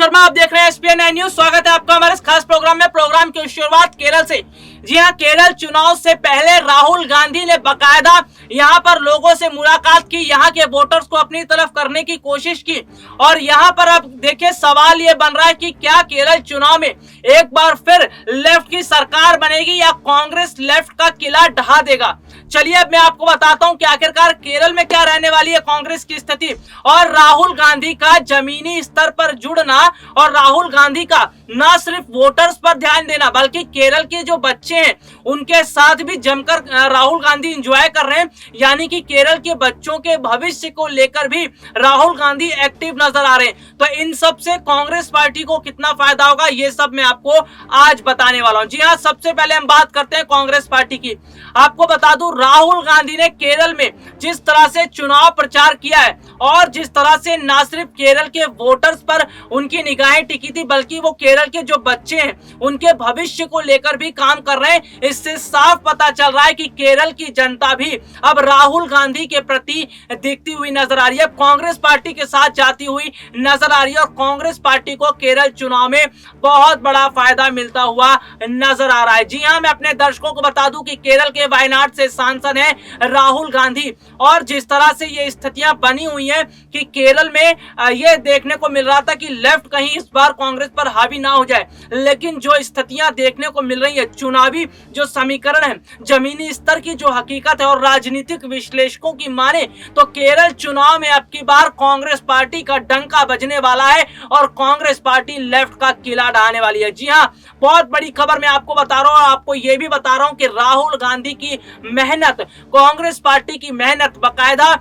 शर्मा, आप देख रहे हैं एसपीएन न्यूज। स्वागत है आपका हमारे इस खास प्रोग्राम में। प्रोग्राम की शुरुआत केरल से। जी हां, केरल चुनाव से पहले राहुल गांधी ने बकायदा यहां पर लोगों से मुलाकात की, यहां के वोटर्स को अपनी तरफ करने की कोशिश की। और यहां पर अब देखिए सवाल ये बन रहा है कि क्या केरल चुनाव में एक बार फिर लेफ्ट की सरकार बनेगी या कांग्रेस लेफ्ट का किला ढहा देगा। चलिए अब मैं आपको बताता हूं कि आखिरकार केरल में क्या रहने वाली है कांग्रेस की स्थिति, और राहुल गांधी का जमीनी स्तर पर जुड़ना, और राहुल गांधी का न सिर्फ वोटर्स पर ध्यान देना बल्कि केरल के जो बच्चे हैं उनके साथ भी जमकर राहुल गांधी एंजॉय कर रहे हैं। यानी कि केरल के बच्चों के भविष्य को लेकर भी राहुल गांधी एक्टिव नजर आ रहे हैं। तो इन सब से कांग्रेस पार्टी को कितना फायदा होगा ये सब मैं आपको आज बताने वाला हूं। जी हां, सबसे पहले हम बात करते हैं कांग्रेस पार्टी की। आपको बता दूं, राहुल गांधी ने केरल में जिस तरह से चुनाव प्रचार किया है और जिस तरह से न सिर्फ केरल के वोटर्स पर उनकी निगाहें टिकी थी बल्कि वो केरल के जो बच्चे हैं उनके भविष्य को लेकर भी काम कर रहे हैं। इससे साफ पता चल रहा है कि केरल की जनता भी अब राहुल गांधी के प्रति दिखती हुई नजर आ रही है, कांग्रेस पार्टी के साथ जाती हुई नजर आ रही है। और कांग्रेस पार्टी को केरल चुनाव में बहुत बड़ा फायदा मिलता हुआ नजर आ रहा है। जी हां, मैं अपने दर्शकों को बता दूं कि केरल के वायनाड से सांसद है राहुल गांधी, और जिस तरह से ये स्थितियां बनी हुई हैं कि केरल में ये देखने को मिल रहा था कि लेफ्ट कहीं इस बार कांग्रेस पर हावी ना हो जाए, लेकिन जो स्थितियां देखने को मिल रही है, चुनावी जो समीकरण है, जमीनी स्तर की जो हकीकत है और राजनीतिक विश्लेषकों की माने तो केरल चुनाव में अब की बार कांग्रेस पार्टी का डंका बजने वाला है और कांग्रेस पार्टी लेफ्ट का किला ढहाने वाली है। जी हाँ, बहुत बड़ी खबर मैं आपको बता रहा हूं, और आपको यह भी बता रहा हूं कि राहुल गांधी की मेहनत, कांग्रेस पार्टी की मेहनत बकायदा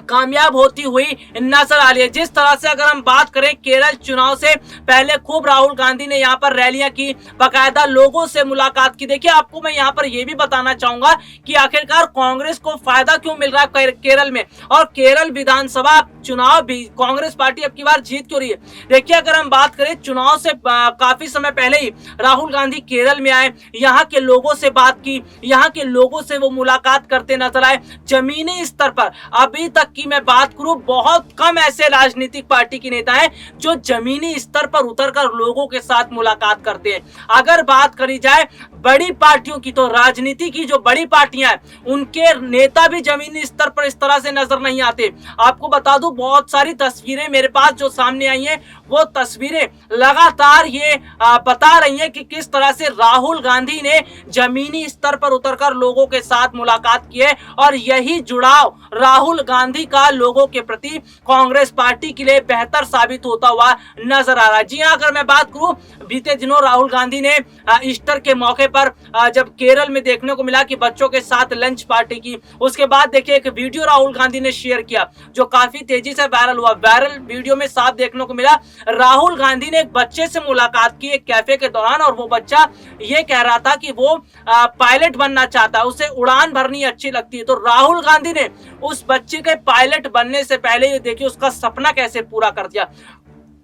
कामयाब होती हुई नजर आ रही है। जिस तरह से अगर हम बात करें, केरल चुनाव से पहले खूब राहुल गांधी ने यहां पर रैलियां की, बकायदा लोगों से मुलाकात की। देखिए, आपको मैं यहां पर यह भी बताना चाहूंगा कि आखिरकार कांग्रेस को फायदा क्यों मिल रहा है केरल में, और केरल विधानसभा चुनाव भी कांग्रेस पार्टी अब की बार जीत क्यों रही है। देखिए, अगर हम बात करें, चुनाव से काफी समय पहले ही राहुल गांधी केरल में आए, यहाँ के लोगों से बात की, यहाँ के लोगों से वो मुलाकात करते नजर आए। जमीनी स्तर पर अभी तक की मैं बात करूं, बहुत कम ऐसे राजनीतिक पार्टी के नेता हैं जो जमीनी स्तर पर उतरकर लोगों के साथ मुलाकात करते हैं। अगर बात करी जाए बड़ी पार्टियों की, तो राजनीति की जो बड़ी पार्टियां हैं उनके नेता भी जमीनी स्तर पर इस तरह से नजर नहीं आते। आपको बता दूं, बहुत सारी तस्वीरें मेरे पास जो सामने आई हैं, वो तस्वीरें लगातार ये बता रही हैं कि किस तरह से राहुल गांधी ने जमीनी स्तर पर उतरकर लोगों के साथ मुलाकात की है, और यही जुड़ाव राहुल गांधी का लोगों के प्रति कांग्रेस पार्टी के लिए बेहतर साबित होता हुआ नजर आ रहा है। जी हां, अगर मैं बात करूं, बीते दिनों राहुल गांधी ने ईस्टर के मौके पर जब केरल में देखने को मिला कि बच्चों के साथ लंच पार्टी की, उसके बाद देखिए एक वीडियो राहुल गांधी ने शेयर किया जो काफी तेजी से वायरल हुआ। वायरल वीडियो में साफ देखने को मिला राहुल गांधी ने एक बच्चे से मुलाकात की एक कैफे के दौरान, और वो बच्चा ये कह रहा था कि वो पायलट बनना चाहता है, उसे उड़ान भरनी अच्छी लगती है। तो राहुल गांधी ने उस बच्चे के पायलट बनने से पहले ये देखिए उसका सपना कैसे पूरा कर दिया।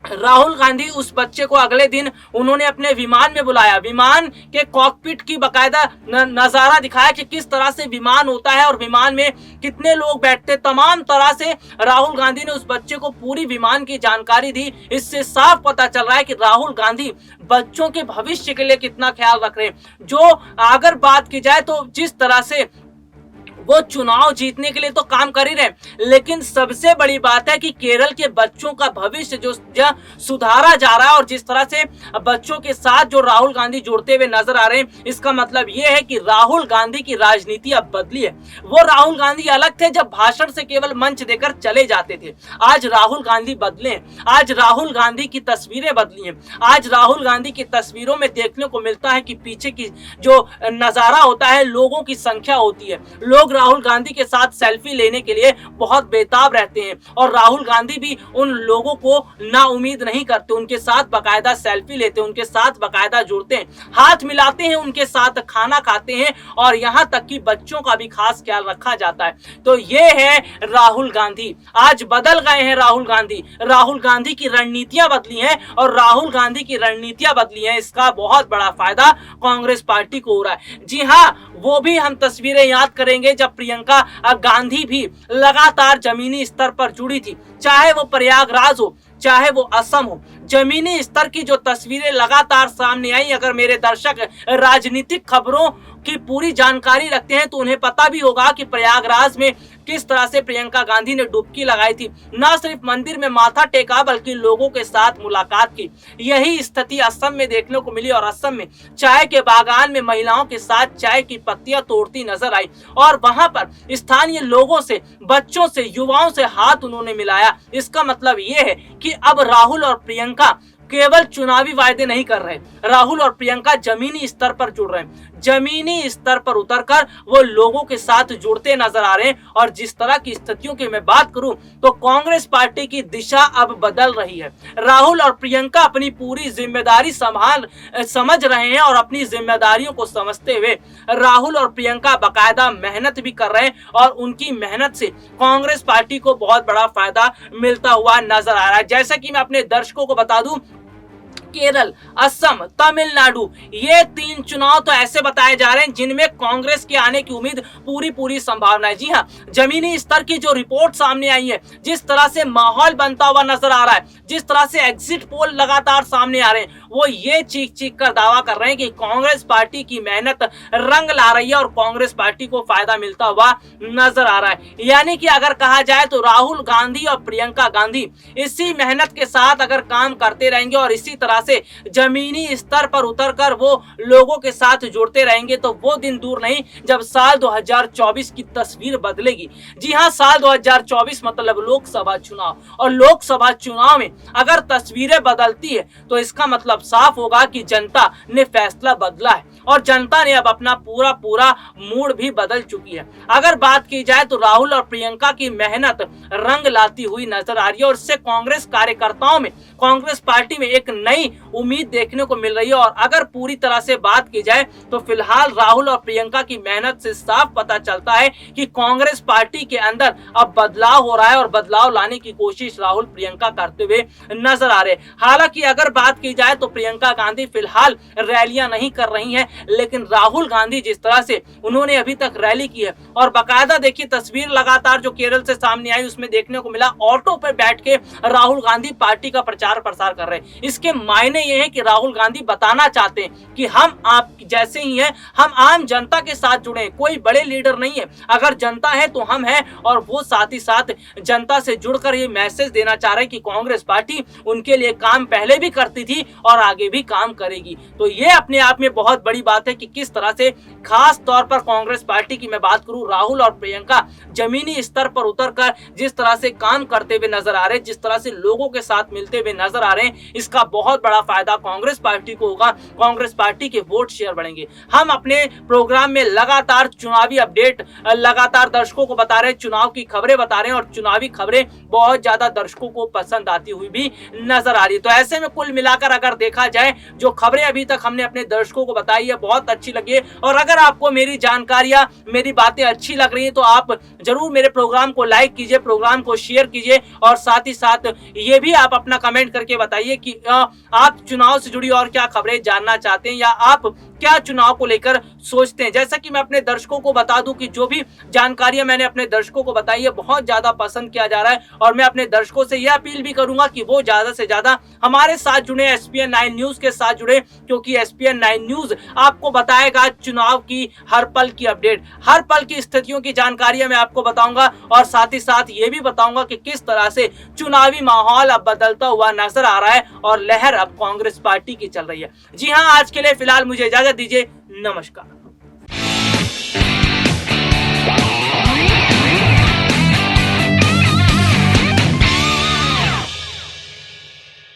राहुल गांधी उस बच्चे को अगले दिन उन्होंने अपने विमान में बुलाया, विमान के कॉकपिट की बकायदा नजारा दिखाया कि किस तरह से विमान होता है और विमान में कितने लोग बैठते, तमाम तरह से राहुल गांधी ने उस बच्चे को पूरी विमान की जानकारी दी। इससे साफ पता चल रहा है कि राहुल गांधी बच्चों के भविष्य के लिए कितना ख्याल रख रहे हैं। जो अगर बात की जाए तो जिस तरह से वो चुनाव जीतने के लिए तो काम कर ही रहे, लेकिन सबसे बड़ी बात है कि केरल के बच्चों का भविष्य जो सुधारा जा रहा है, और जिस तरह से बच्चों के साथ जो राहुल गांधी जुड़ते हुए नजर आ रहे हैं, इसका मतलब ये है कि राहुल गांधी की राजनीति अब बदली है। वो राहुल गांधी अलग थे जब भाषण से केवल मंच देकर चले जाते थे। आज राहुल गांधी बदले हैं, आज राहुल गांधी की तस्वीरें बदली हैं। आज राहुल गांधी की तस्वीरों में देखने को मिलता है कि पीछे की जो नजारा होता है, लोगों की संख्या होती है, लोग राहुल गांधी के साथ सेल्फी लेने के लिए बहुत बेताब रहते हैं, और राहुल गांधी भी उन लोगों को ना उम्मीद नहीं करते, उनके साथ बकायदा सेल्फी लेते हैं, उनके साथ बकायदा जुड़ते हैं, हाथ मिलाते हैं, उनके साथ खाना खाते हैं, और यहां तक कि बच्चों का भी खास ख्याल रखा जाता है। तो ये है राहुल गांधी, आज बदल गए हैं राहुल गांधी। राहुल गांधी की रणनीतियां बदली हैं, और राहुल गांधी की रणनीतियां बदली हैं, इसका बहुत बड़ा फायदा कांग्रेस पार्टी को हो रहा है। जी हां, वो भी हम तस्वीरें याद करेंगे जब प्रियंका गांधी भी लगातार जमीनी स्तर पर जुड़ी थी, चाहे वो प्रयागराज हो, चाहे वो असम हो। जमीनी स्तर की जो तस्वीरें लगातार सामने आई, अगर मेरे दर्शक राजनीतिक खबरों की पूरी जानकारी रखते हैं तो उन्हें पता भी होगा कि प्रयागराज में किस तरह से प्रियंका गांधी ने डुबकी लगाई थी। न सिर्फ मंदिर में माथा टेका बल्कि लोगों के साथ मुलाकात की। यही स्थिति असम में देखने को मिली और असम में चाय के बागान में महिलाओं के साथ चाय की पत्तियां तोड़ती नजर आई और वहां पर स्थानीय लोगों से, बच्चों से, युवाओं से हाथ उन्होंने मिलाया। इसका मतलब ये है कि अब राहुल और प्रियंका केवल चुनावी वायदे नहीं कर रहे, राहुल और प्रियंका जमीनी स्तर पर जुड़ रहे हैं। जमीनी स्तर पर उतरकर वो लोगों के साथ जुड़ते नजर आ रहे हैं। और जिस तरह की स्थितियों की मैं बात करूं तो कांग्रेस पार्टी की दिशा अब बदल रही है। राहुल और प्रियंका अपनी पूरी जिम्मेदारी समझ रहे हैं और अपनी जिम्मेदारियों को समझते हुए राहुल और प्रियंका बाकायदा मेहनत भी कर रहे हैं और उनकी मेहनत से कांग्रेस पार्टी को बहुत बड़ा फायदा मिलता हुआ नजर आ रहा है। जैसा कि मैं अपने दर्शकों को बता दूं, केरल, असम, तमिलनाडु, ये 3 चुनाव तो ऐसे बताए जा रहे हैं जिनमें कांग्रेस के आने की उम्मीद पूरी संभावना है। जी हां, जमीनी स्तर की जो रिपोर्ट सामने आई है, जिस तरह से माहौल बनता हुआ नजर आ रहा है, जिस तरह से एग्जिट पोल लगातार सामने आ रहे हैं, वो ये चीख कर दावा कर रहे हैं कि कांग्रेस पार्टी की मेहनत रंग ला रही है और कांग्रेस पार्टी को फायदा मिलता हुआ नजर आ रहा है। यानी कि अगर कहा जाए तो राहुल गांधी और प्रियंका गांधी इसी मेहनत के साथ अगर काम करते रहेंगे और इसी तरह से जमीनी स्तर पर उतरकर वो लोगों के साथ जुड़ते रहेंगे तो वो दिन दूर नहीं जब साल 2024 की तस्वीर बदलेगी। जी हां, साल 2024 मतलब लोकसभा चुनाव, और लोकसभा चुनाव में अगर तस्वीरें बदलती है तो इसका मतलब साफ होगा कि जनता ने फैसला बदला है और जनता ने अब अपना पूरा मूड भी बदल चुकी है। अगर बात की जाए तो राहुल और प्रियंका की मेहनत रंग लाती हुई नजर आ रही है और इससे कांग्रेस कार्यकर्ताओं में, कांग्रेस पार्टी में एक नई उम्मीद देखने को मिल रही है। और अगर पूरी तरह से बात की जाए तो फिलहाल राहुल और प्रियंका की मेहनत से साफ पता चलता है कि कांग्रेस पार्टी के अंदर अब बदलाव हो रहा है और बदलाव लाने की कोशिश राहुल प्रियंका करते हुए नजर आ रहे हैं। हालांकि अगर बात की जाए तो प्रियंका गांधी फिलहाल रैलियां नहीं कर रही हैं, लेकिन राहुल गांधी जिस तरह से उन्होंने अभी तक रैली की है और बाकायदा देखिए तस्वीर लगातार जो केरल से सामने आई उसमें देखने को मिला, ऑटो पर बैठ के राहुल गांधी पार्टी का प्रचार प्रसार कर रहे हैं। इसके मायने ये है कि राहुल गांधी बताना चाहते हैं कि हम आप जैसे ही हैं, हम आम जनता के साथ जुड़े हैं, कोई बड़े लीडर नहीं है, अगर जनता है तो हम हैं। और वो साथ ही साथ जनता से जुड़कर ये मैसेज देना चाह रहे हैं कि कांग्रेस पार्टी उनके लिए काम पहले भी करती थी और आगे भी काम करेगी। तो ये अपने आप में बहुत बड़ी बात है कि किस तरह से खास तौर पर कांग्रेस पार्टी की मैं बात करूं, राहुल और प्रियंका जमीनी स्तर पर उतरकर जिस तरह से काम करते हुए नजर आ रहे हैं, जिस तरह से लोगों के साथ मिलते हुए नजर आ रहे हैं, इसका बहुत बड़ा फायदा कांग्रेस पार्टी को होगा। कांग्रेस पार्टी के वोट शेयर बढ़ेंगे। हम अपने प्रोग्राम में लगातार चुनावी अपडेट लगातार दर्शकों को बता रहे हैं, चुनाव की खबरें बता रहे हैं और चुनावी खबरें बहुत ज्यादा दर्शकों को पसंद आती हुई भी नजर आ रही है। तो ऐसे में कुल मिलाकर अगर देखा जाए जो खबरें अभी तक हमने अपने दर्शकों को बताई है बहुत अच्छी लगी है। और अगर आपको मेरी जानकारियां, मेरी बातें अच्छी लग रही है तो आप जरूर मेरे प्रोग्राम को लाइक कीजिए, प्रोग्राम को शेयर कीजिए और साथ ही साथ ये भी आप अपना कमेंट करके बताइए कि आप चुनाव से जुड़ी और क्या खबरें जानना चाहते हैं या आप क्या चुनाव को लेकर सोचते हैं। जैसा कि मैं अपने दर्शकों को बता दूं कि जो भी जानकारियां मैंने अपने दर्शकों को बताई है बहुत ज्यादा पसंद किया जा रहा है और मैं अपने दर्शकों से यह अपील भी करूंगा कि वो ज्यादा से ज्यादा हमारे साथ जुड़े, एसपीएन 9 न्यूज के साथ जुड़े, क्योंकि एसपीएन 9 न्यूज आपको बताएगा चुनाव की हर पल की अपडेट, हर पल की स्थितियों की जानकारियां मैं आपको बताऊंगा और साथ ही साथ ये भी बताऊंगा कि किस तरह से चुनावी माहौल अब बदलता हुआ नजर आ रहा है और लहर अब कांग्रेस पार्टी की चल रही है। जी हां, आज के लिए फिलहाल मुझे इजाजत दीजिए। नमस्कार।